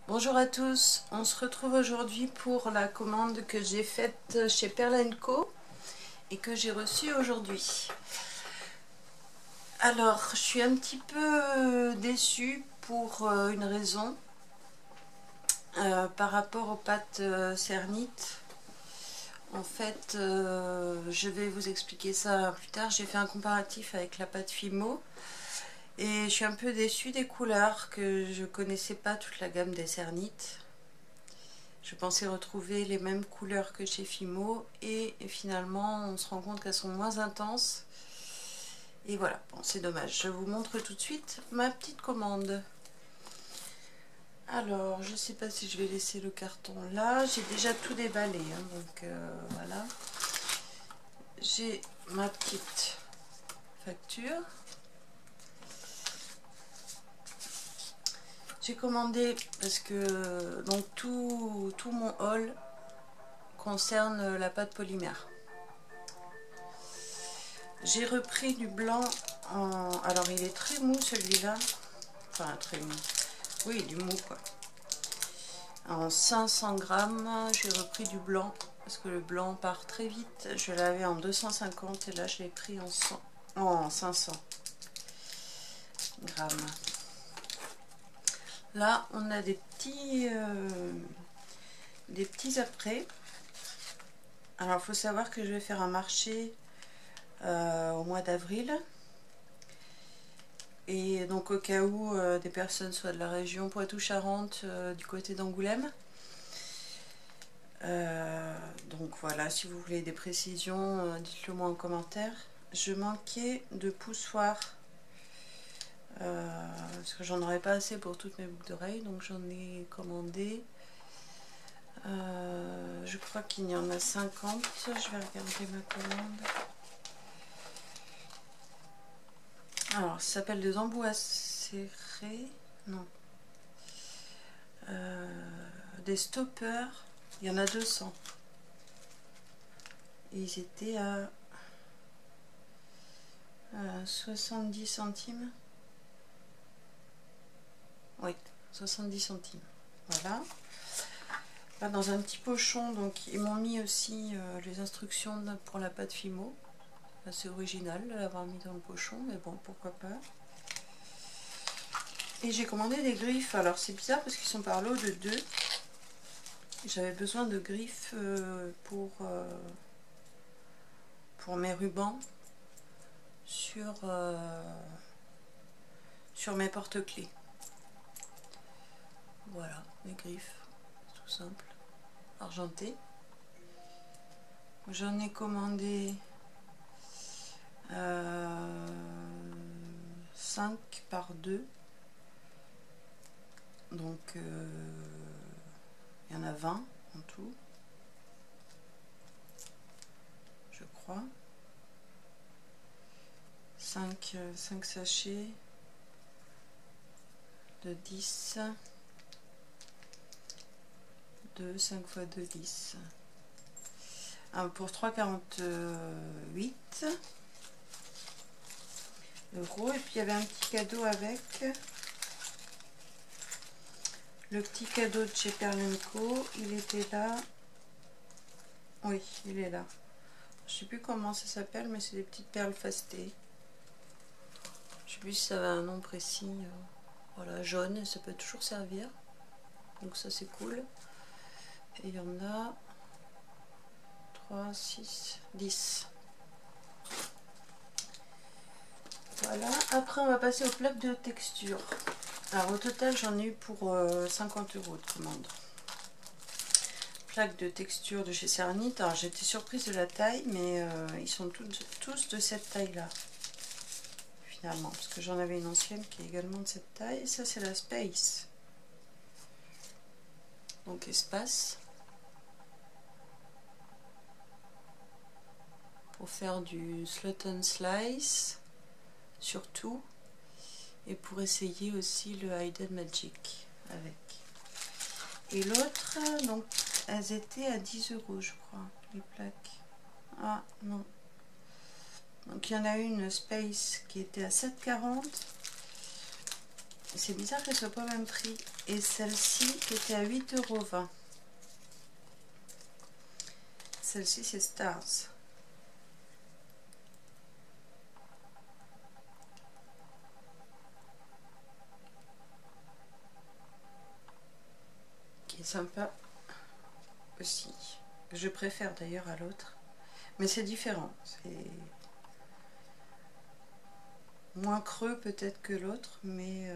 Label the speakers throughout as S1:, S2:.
S1: Bonjour à tous, on se retrouve aujourd'hui pour la commande que j'ai faite chez Pearl & Co et que j'ai reçue aujourd'hui. Alors, je suis un petit peu déçue pour une raison par rapport aux pâtes Cernit. En fait, je vais vous expliquer ça plus tard. J'ai fait un comparatif avec la pâte Fimo et je suis un peu déçue des couleurs, que je connaissais pas toute la gamme des Cernit. Je pensais retrouver les mêmes couleurs que chez Fimo et finalement on se rend compte qu'elles sont moins intenses. Et voilà, bon, c'est dommage. Je vous montre tout de suite ma petite commande. Alors, je ne sais pas si je vais laisser le carton là. J'ai déjà tout déballé, hein, donc voilà. J'ai ma petite facture. J'ai commandé parce que donc tout mon haul concerne la pâte polymère. J'ai repris du blanc en... Alors il est très mou celui-là. Enfin très mou. Oui, du mou quoi. En 500 grammes, j'ai repris du blanc. Parce que le blanc part très vite. Je l'avais en 250 et là je l'ai pris en 500 grammes. Là on a des petits après. Alors il faut savoir que je vais faire un marché au mois d'avril. Et donc au cas où des personnes soient de la région Poitou-Charentes, du côté d'Angoulême. Donc voilà, si vous voulez des précisions, dites-le moi en commentaire. Je manquais de poussoirs parce que j'en aurais pas assez pour toutes mes boucles d'oreilles, donc j'en ai commandé. Je crois qu'il y en a 50. Je vais regarder ma commande. Alors, ça s'appelle des embouts à serrer. Non. Des stoppers. Il y en a 200. Et ils étaient à 70 centimes. Oui, 70 centimes. Voilà. Là, dans un petit pochon, donc ils m'ont mis aussi les instructions pour la pâte Fimo. C'est original de l'avoir mis dans le pochon, mais bon, pourquoi pas. Et j'ai commandé des griffes. Alors c'est bizarre parce qu'ils sont par lot de 2. J'avais besoin de griffes pour mes rubans sur mes porte-clés. Voilà, les griffes, tout simple, argentées. J'en ai commandé 5 par 2. Donc il y en a 20 en tout, je crois. 5 sachets de 10. 2, 5 x 2, 10. Pour 3,48 €. Et puis il y avait un petit cadeau avec. Le petit cadeau de chez Pearl & Co. Il était là. Oui, il est là. Je sais plus comment ça s'appelle, mais c'est des petites perles fastées. Je sais plus si ça avait un nom précis. Voilà, jaune, ça peut toujours servir. Donc ça c'est cool. Et il y en a 3, 6, 10. Voilà, après on va passer aux plaques de texture. Alors au total j'en ai eu pour 50 € de commande. Plaques de texture de chez Cernit. Alors j'étais surprise de la taille, mais ils sont tous de cette taille là. Finalement, parce que j'en avais une ancienne qui est également de cette taille. Et ça c'est la Space. Donc espace. Pour faire du slot and slice. Surtout. Et pour essayer aussi le Hidden Magic avec. Et l'autre, donc elles étaient à 10 € je crois, les plaques. Ah non. Donc il y en a une Space qui était à 7,40. C'est bizarre qu'elle soit pas au même prix. Et celle-ci qui était à 8,20 €. Celle-ci c'est Stars. Qui est sympa aussi. Je préfère d'ailleurs à l'autre. Mais c'est différent. C'est moins creux peut-être que l'autre, mais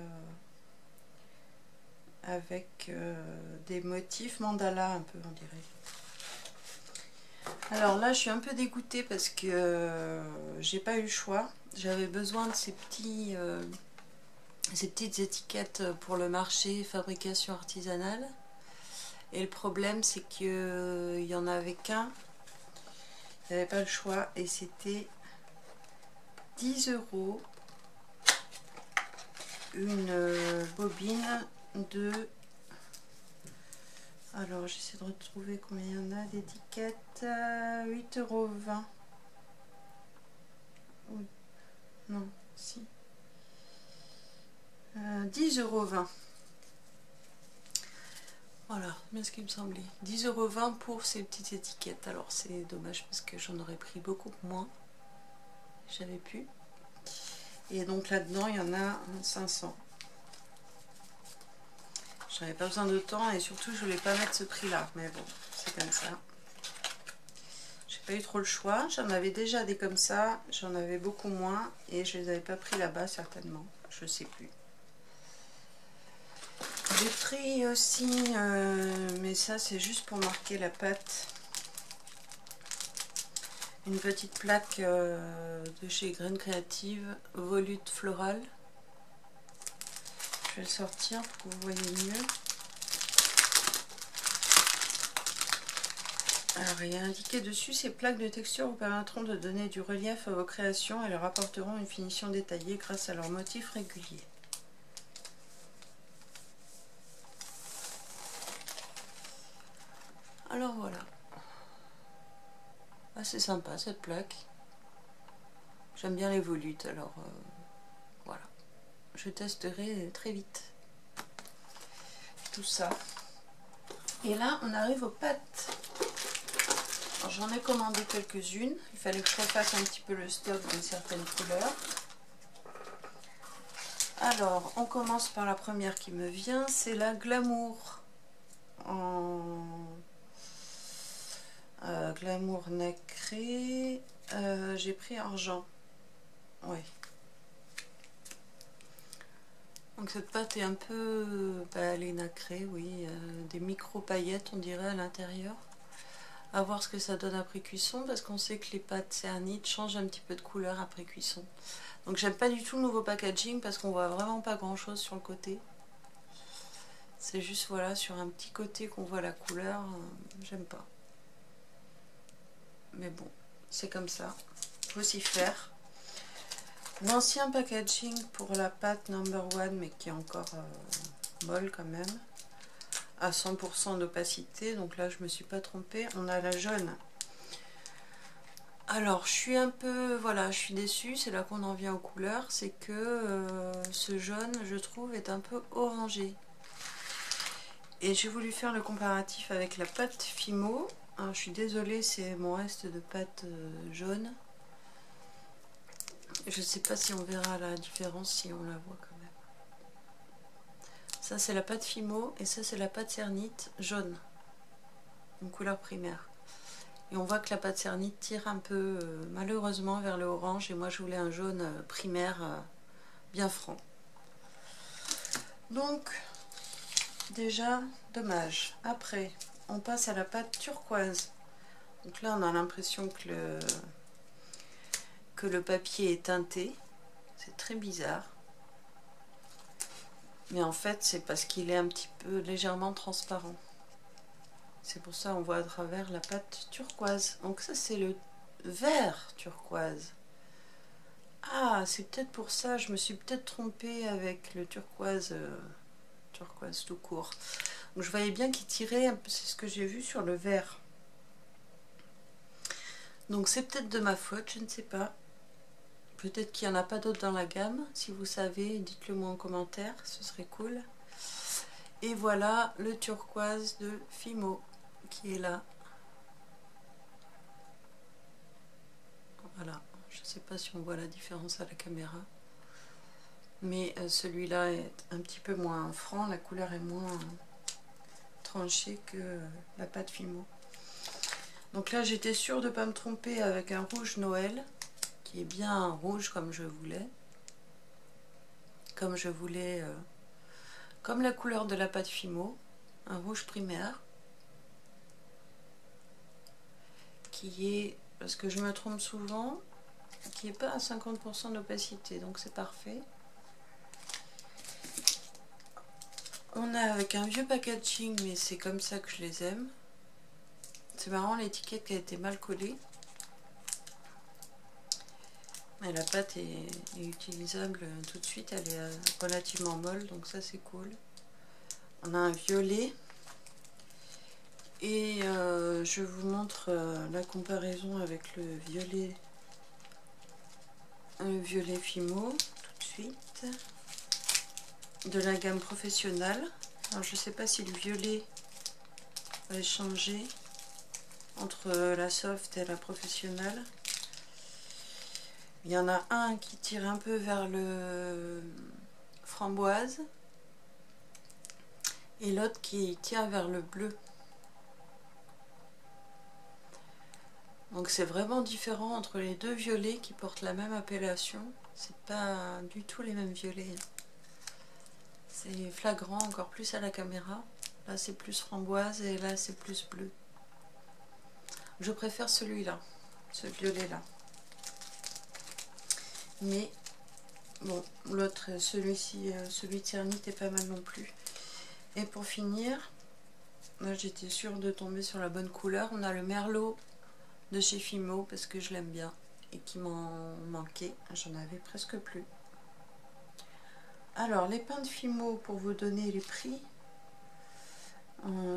S1: avec des motifs mandala un peu, on dirait. Alors là, je suis un peu dégoûtée parce que j'ai pas eu le choix. J'avais besoin de ces petites étiquettes pour le marché fabrication artisanale. Et le problème, c'est qu'il y en avait qu'un. Il n'y avait pas le choix et c'était 10 € une bobine de... Alors j'essaie de retrouver combien il y en a d'étiquettes. 8,20 €. Oui. Non, si. 10,20 €. Voilà, bien ce qui me semblait. 10,20 € pour ces petites étiquettes. Alors c'est dommage parce que j'en aurais pris beaucoup moins. J'avais pu. Et donc là-dedans, il y en a 500. J'avais pas besoin de temps et surtout, je voulais pas mettre ce prix-là. Mais bon, c'est comme ça. J'ai pas eu trop le choix. J'en avais déjà des comme ça. J'en avais beaucoup moins. Et je les avais pas pris là-bas, certainement. Je sais plus. J'ai pris aussi, mais ça c'est juste pour marquer la pâte, une petite plaque de chez Graines Créatives, Volute Floral. Je vais le sortir pour que vous voyez mieux. Alors il y a indiqué dessus, ces plaques de texture vous permettront de donner du relief à vos créations et leur apporteront une finition détaillée grâce à leurs motifs réguliers. Alors voilà, assez sympa cette plaque. J'aime bien les volutes, alors voilà. Je testerai très vite tout ça. Et là, on arrive aux pâtes. J'en ai commandé quelques-unes. Il fallait que je refasse un petit peu le stock de certaines couleurs. Alors, on commence par la première qui me vient. C'est la Glamour. En Glamour nacré. J'ai pris argent. Oui. Donc cette pâte est un peu... elle est nacrée, oui. Des micro paillettes, on dirait, à l'intérieur. À voir ce que ça donne après cuisson, parce qu'on sait que les pâtes Cernit changent un petit peu de couleur après cuisson. Donc j'aime pas du tout le nouveau packaging, parce qu'on voit vraiment pas grand chose sur le côté. C'est juste, voilà, sur un petit côté qu'on voit la couleur. J'aime pas. Mais bon, c'est comme ça. Faut s'y faire. L'ancien packaging pour la pâte number one, mais qui est encore molle quand même, à 100% d'opacité, donc là je me suis pas trompée. On a la jaune. Alors je suis un peu, voilà, je suis déçue, c'est là qu'on en vient aux couleurs, c'est que ce jaune, je trouve, est un peu orangé. Et j'ai voulu faire le comparatif avec la pâte Fimo. Alors je suis désolée, c'est mon reste de pâte jaune. Je ne sais pas si on verra la différence, si on la voit quand même. Ça c'est la pâte Fimo et ça c'est la pâte Cernit jaune, une couleur primaire. Et on voit que la pâte Cernit tire un peu malheureusement vers le orange et moi je voulais un jaune primaire bien franc. Donc déjà dommage. Après on passe à la pâte turquoise. Donc là on a l'impression que le papier est teinté. C'est très bizarre. Mais en fait, c'est parce qu'il est un petit peu légèrement transparent. C'est pour ça qu'on voit à travers la pâte turquoise. Donc ça, c'est le vert turquoise. Ah, c'est peut-être pour ça. Je me suis peut-être trompée avec le turquoise, turquoise tout court. Donc je voyais bien qu'il tirait un peu, c'est ce que j'ai vu sur le vert. Donc c'est peut-être de ma faute, je ne sais pas. Peut-être qu'il n'y en a pas d'autres dans la gamme. Si vous savez, dites-le moi en commentaire, ce serait cool. Et voilà le turquoise de Fimo qui est là. Voilà, je ne sais pas si on voit la différence à la caméra. Mais celui-là est un petit peu moins franc, la couleur est moins tranchée que la pâte Fimo. Donc là, j'étais sûre de ne pas me tromper avec un rouge Noël, qui est bien rouge comme je voulais. Comme la couleur de la pâte Fimo, un rouge primaire, qui est, parce que je me trompe souvent, qui n'est pas à 50% d'opacité, donc c'est parfait. On a avec un vieux packaging, mais c'est comme ça que je les aime. C'est marrant, l'étiquette qui a été mal collée. Mais la pâte est utilisable tout de suite, elle est relativement molle, donc ça c'est cool. On a un violet. Et je vous montre la comparaison avec le violet Fimo, tout de suite. De la gamme professionnelle. Alors je ne sais pas si le violet va changer entre la soft et la professionnelle. Il y en a un qui tire un peu vers le framboise et l'autre qui tire vers le bleu. Donc c'est vraiment différent entre les deux violets qui portent la même appellation. C'est pas du tout les mêmes violets. C'est flagrant, encore plus à la caméra. Là c'est plus framboise et là c'est plus bleu. Je préfère celui-là, ce violet-là. Mais bon, l'autre, celui-ci, celui de Cernit est pas mal non plus. Et pour finir, là j'étais sûre de tomber sur la bonne couleur. On a le Merlot de chez Fimo parce que je l'aime bien et qui m'en manquait. J'en avais presque plus. Alors, les pains de Fimo, pour vous donner les prix,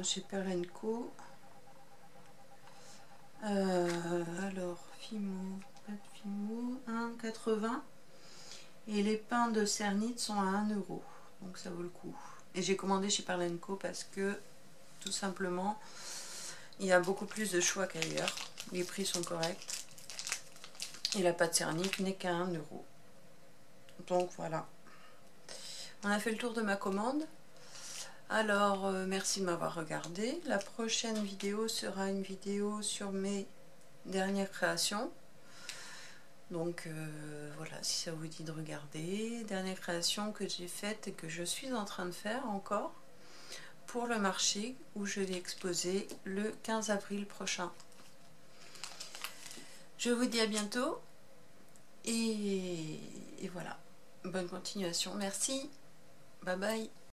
S1: chez Pearl & Co. Alors, Fimo, pâte Fimo, 1,80 et les pains de Cernit sont à 1 €, donc ça vaut le coup. Et j'ai commandé chez Pearl & Co parce que, tout simplement, il y a beaucoup plus de choix qu'ailleurs. Les prix sont corrects. Et la pâte Cernit n'est qu'à 1 €. Donc voilà. On a fait le tour de ma commande. Alors, merci de m'avoir regardé. La prochaine vidéo sera une vidéo sur mes dernières créations. Donc voilà, si ça vous dit de regarder. Dernière création que j'ai faite et que je suis en train de faire encore pour le marché où je vais exposer le 15 avril prochain. Je vous dis à bientôt et voilà. Bonne continuation. Merci. Bye bye.